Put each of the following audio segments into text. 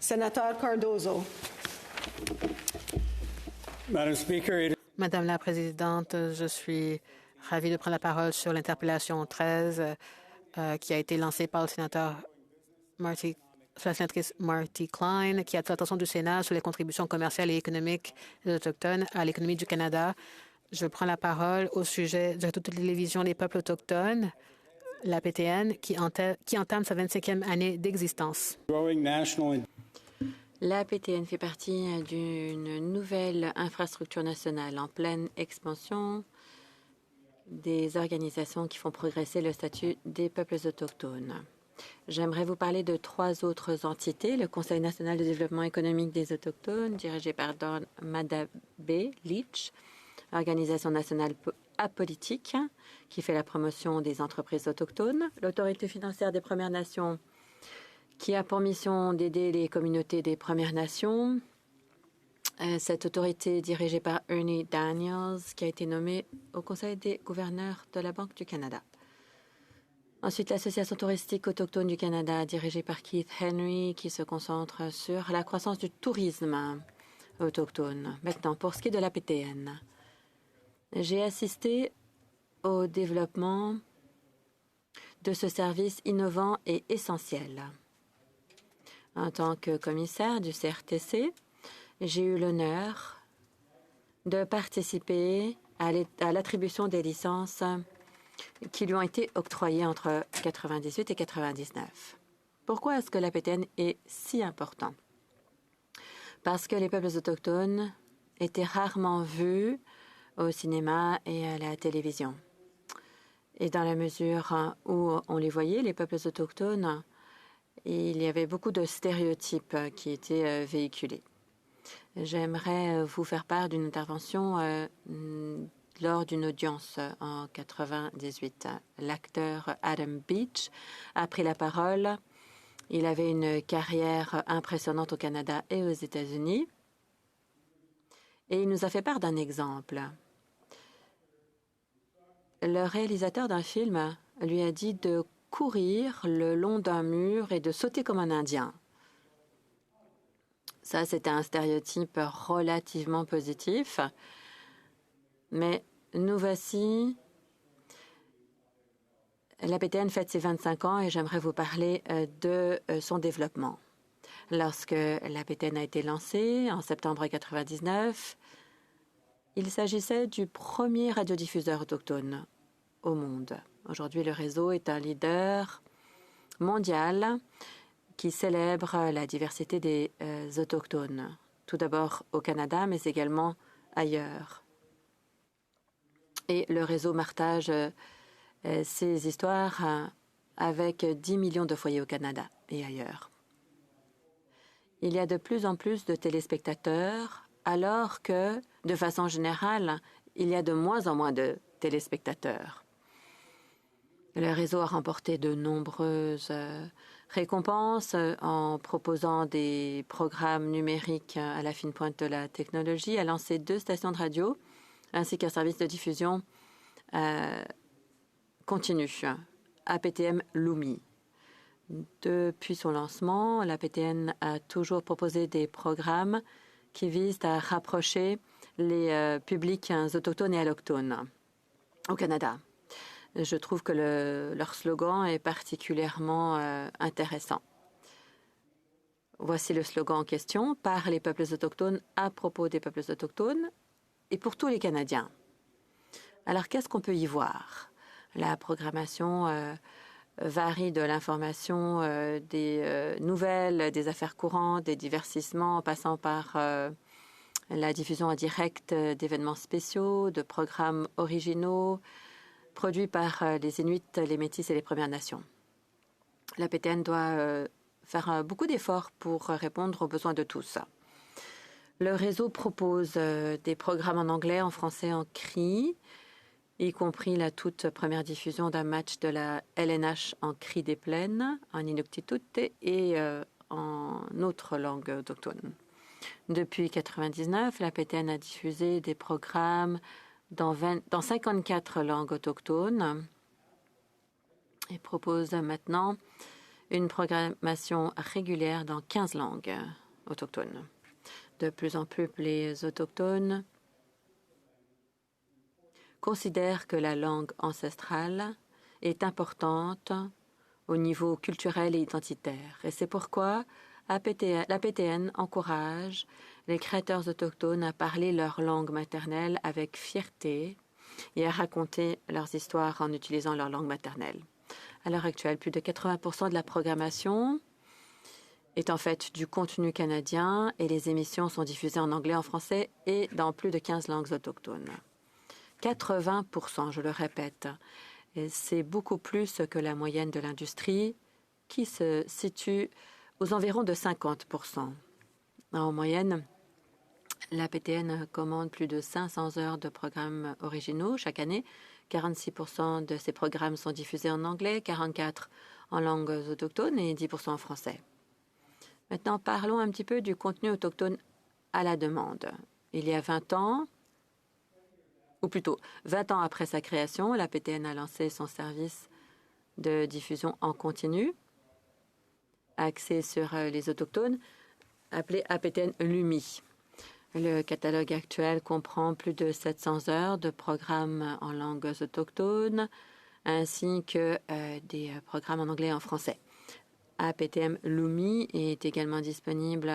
Sénateur Cardozo. Madame la Présidente, je suis ravie de prendre la parole sur l'interpellation 13 qui a été lancée par le sénateur la sénatrice Marty Klein, qui attire l'attention du Sénat sur les contributions commerciales et économiques des Autochtones à l'économie du Canada. Je prends la parole au sujet de toute télévision des peuples autochtones, la PTN, qui entame sa 25e année d'existence. La PTN fait partie d'une nouvelle infrastructure nationale en pleine expansion des organisations qui font progresser le statut des peuples autochtones. J'aimerais vous parler de 3 autres entités. Le Conseil national de développement économique des Autochtones, dirigé par Don Madabé Leach, organisation nationale apolitique qui fait la promotion des entreprises autochtones. L'Autorité financière des Premières Nations, qui a pour mission d'aider les communautés des Premières Nations. Cette autorité est dirigée par Ernie Daniels, qui a été nommé au Conseil des gouverneurs de la Banque du Canada. Ensuite, l'Association touristique autochtone du Canada, dirigée par Keith Henry, qui se concentre sur la croissance du tourisme autochtone. Maintenant, pour ce qui est de la PTN, j'ai assisté au développement de ce service innovant et essentiel. En tant que commissaire du CRTC, j'ai eu l'honneur de participer à l'attribution des licences qui lui ont été octroyées entre 1998 et 1999. Pourquoi est-ce que la PTN est si important? Parce que les peuples autochtones étaient rarement vus au cinéma et à la télévision. Et dans la mesure où on les voyait, les peuples autochtones, il y avait beaucoup de stéréotypes qui étaient véhiculés. J'aimerais vous faire part d'une intervention lors d'une audience en 1998. L'acteur Adam Beach a pris la parole. Il avait une carrière impressionnante au Canada et aux États-Unis. Et il nous a fait part d'un exemple. Le réalisateur d'un film lui a dit de courir le long d'un mur et de sauter comme un Indien. Ça, c'était un stéréotype relativement positif. Mais nous voici. La PTN fête ses 25 ans et j'aimerais vous parler de son développement. Lorsque la PTN a été lancée en septembre 1999, il s'agissait du premier radiodiffuseur autochtone au monde. Aujourd'hui, le réseau est un leader mondial qui célèbre la diversité des Autochtones, tout d'abord au Canada, mais également ailleurs. Et le réseau partage ses histoires avec 10 millions de foyers au Canada et ailleurs. Il y a de plus en plus de téléspectateurs, alors que, de façon générale, il y a de moins en moins de téléspectateurs. Le réseau a remporté de nombreuses récompenses en proposant des programmes numériques à la fine pointe de la technologie, a lancé 2 stations de radio ainsi qu'un service de diffusion continu, APTM Lumi. Depuis son lancement, la PTN a toujours proposé des programmes qui visent à rapprocher les publics autochtones et allochtones au Canada. Je trouve que leur slogan est particulièrement intéressant. Voici le slogan en question, par les peuples autochtones, à propos des peuples autochtones et pour tous les Canadiens. Alors, qu'est-ce qu'on peut y voir? La programmation varie de l'information, des nouvelles, des affaires courantes, des divertissements, en passant par la diffusion en direct d'événements spéciaux, de programmes originaux, produits par les Inuits, les Métis et les Premières Nations. La PTN doit faire beaucoup d'efforts pour répondre aux besoins de tous. Le réseau propose des programmes en anglais, en français, en cri, y compris la toute première diffusion d'un match de la LNH en cri des plaines, en Inuktitut et en autre langue autochtone. Depuis 1999, la PTN a diffusé des programmes dans 54 langues autochtones et propose maintenant une programmation régulière dans 15 langues autochtones. De plus en plus, les Autochtones considèrent que la langue ancestrale est importante au niveau culturel et identitaire. Et c'est pourquoi l'APTN encourage les créateurs autochtones à parler leur langue maternelle avec fierté et à raconter leurs histoires en utilisant leur langue maternelle. À l'heure actuelle, plus de 80% de la programmation est en fait du contenu canadien et les émissions sont diffusées en anglais, en français et dans plus de 15 langues autochtones. 80%, je le répète. C'est beaucoup plus que la moyenne de l'industrie qui se situe aux environs de 50%. En moyenne, l'APTN commande plus de 500 heures de programmes originaux chaque année. 46% de ces programmes sont diffusés en anglais, 44% en langues autochtones et 10% en français. Maintenant, parlons un petit peu du contenu autochtone à la demande. Il y a 20 ans, ou plutôt 20 ans après sa création, l'APTN a lancé son service de diffusion en continu, axé sur les autochtones, appelé APTN LUMI. Le catalogue actuel comprend plus de 700 heures de programmes en langues autochtones, ainsi que des programmes en anglais et en français. APTN LUMI est également disponible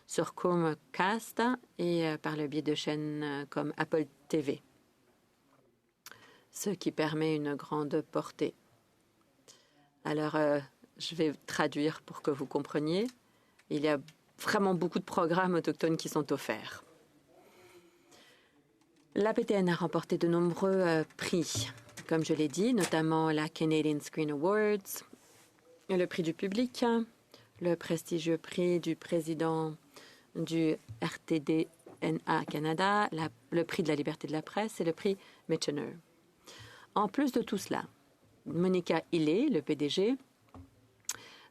sur Chromecast et par le biais de chaînes comme Apple TV, ce qui permet une grande portée. Alors, je vais traduire pour que vous compreniez. Il y a vraiment beaucoup de programmes autochtones qui sont offerts. L'APTN a remporté de nombreux prix, comme je l'ai dit, notamment la Canadian Screen Awards, le prix du public, le prestigieux prix du président du RTDNA Canada, le prix de la liberté de la presse et le prix Michener. En plus de tout cela, Monica Hillé, le PDG,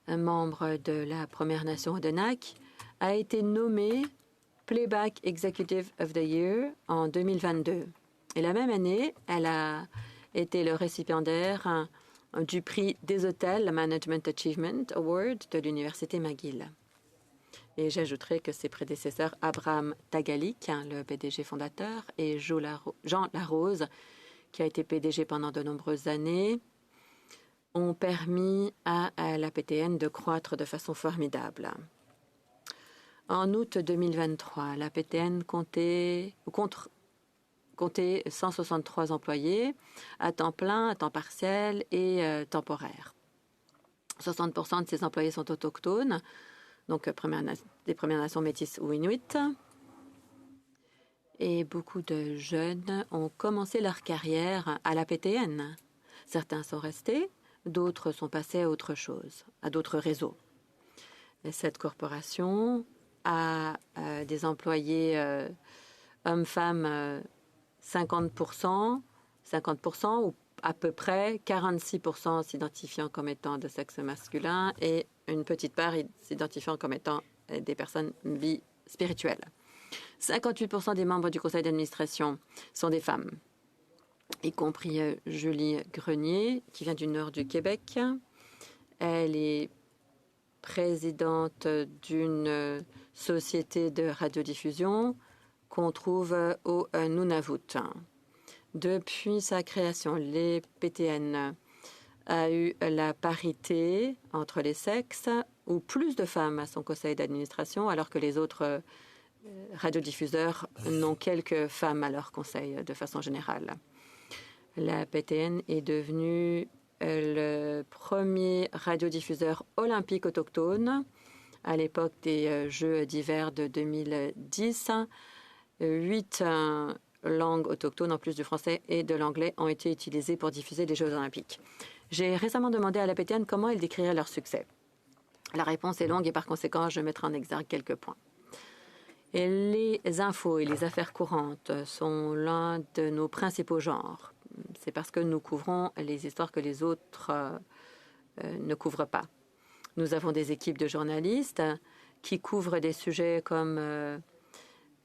membre de la Première Nation Odanak, a été nommée Playback Executive of the Year en 2022. Et la même année, elle a été le récipiendaire du prix des hôtels Management Achievement Award de l'Université McGill. Et j'ajouterai que ses prédécesseurs, Abraham Tagalik, le PDG fondateur, et Jean Larose, qui a été PDG pendant de nombreuses années, ont permis à l'APTN de croître de façon formidable. En août 2023, l'APTN comptait 163 employés à temps plein, à temps partiel et temporaire. 60% de ces employés sont autochtones, donc des Premières Nations métisses ou inuits. Et beaucoup de jeunes ont commencé leur carrière à l'APTN. Certains sont restés, d'autres sont passés à autre chose, à d'autres réseaux. Et cette corporation a des employés hommes-femmes 50% ou à peu près 46% s'identifiant comme étant de sexe masculin et une petite part s'identifiant comme étant des personnes bi-spirituelles. 58% des membres du conseil d'administration sont des femmes, y compris Julie Grenier, qui vient du nord du Québec. Elle est présidente d'une société de radiodiffusion qu'on trouve au Nunavut. Depuis sa création, l'APTN a eu la parité entre les sexes, ou plus de femmes à son conseil d'administration, alors que les autres radiodiffuseurs n'ont quelques femmes à leur conseil de façon générale. L'APTN est devenue le premier radiodiffuseur olympique autochtone à l'époque des Jeux d'hiver de 2010. 8 langues autochtones, en plus du français et de l'anglais, ont été utilisées pour diffuser les Jeux olympiques. J'ai récemment demandé à l'APTN comment ils décriraient leur succès. La réponse est longue et par conséquent, je mettrai en exergue quelques points. Et les infos et les affaires courantes sont l'un de nos principaux genres. C'est parce que nous couvrons les histoires que les autres ne couvrent pas. Nous avons des équipes de journalistes qui couvrent des sujets comme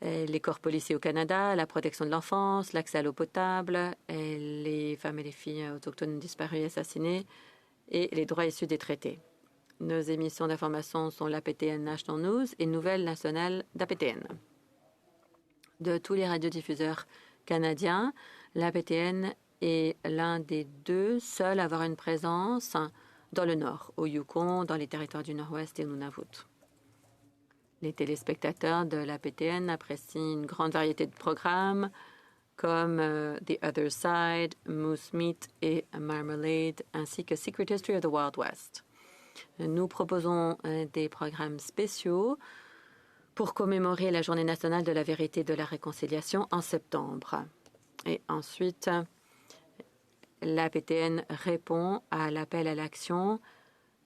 les corps policiers au Canada, la protection de l'enfance, l'accès à l'eau potable, les femmes et les filles autochtones disparues et assassinées et les droits issus des traités. Nos émissions d'information sont l'APTN National News et Nouvelles nationales d'APTN. De tous les radiodiffuseurs canadiens, l'APTN est l'un des deux seuls à avoir une présence dans le Nord, au Yukon, dans les territoires du Nord-Ouest et au Nunavut. Les téléspectateurs de l'APTN apprécient une grande variété de programmes comme The Other Side, Moose Meat et Marmalade, ainsi que Secret History of the Wild West. Nous proposons des programmes spéciaux pour commémorer la Journée nationale de la vérité et de la réconciliation en septembre. Et ensuite, l'APTN répond à l'appel à l'action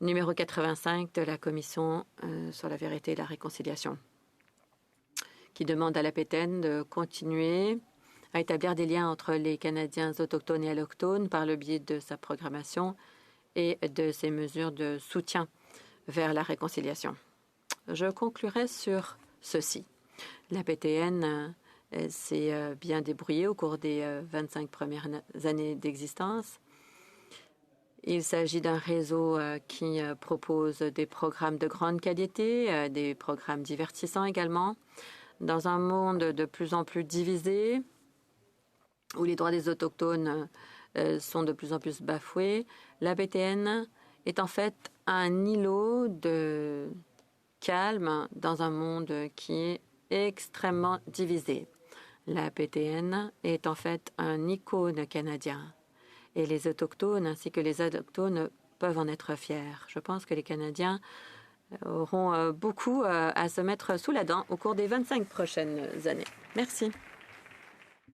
numéro 85 de la Commission sur la vérité et la réconciliation, qui demande à l'APTN de continuer à établir des liens entre les Canadiens autochtones et allochtones par le biais de sa programmation et de ses mesures de soutien vers la réconciliation. Je conclurai sur ceci. L'APTN s'est bien débrouillé au cours des 25 premières années d'existence. Il s'agit d'un réseau qui propose des programmes de grande qualité, des programmes divertissants également. Dans un monde de plus en plus divisé, où les droits des Autochtones sont de plus en plus bafoués, l'APTN est en fait un îlot de calme dans un monde qui est extrêmement divisé. L'APTN est en fait un icône canadien et les Autochtones ainsi que les allochtones peuvent en être fiers. Je pense que les Canadiens auront beaucoup à se mettre sous la dent au cours des 25 prochaines années. Merci.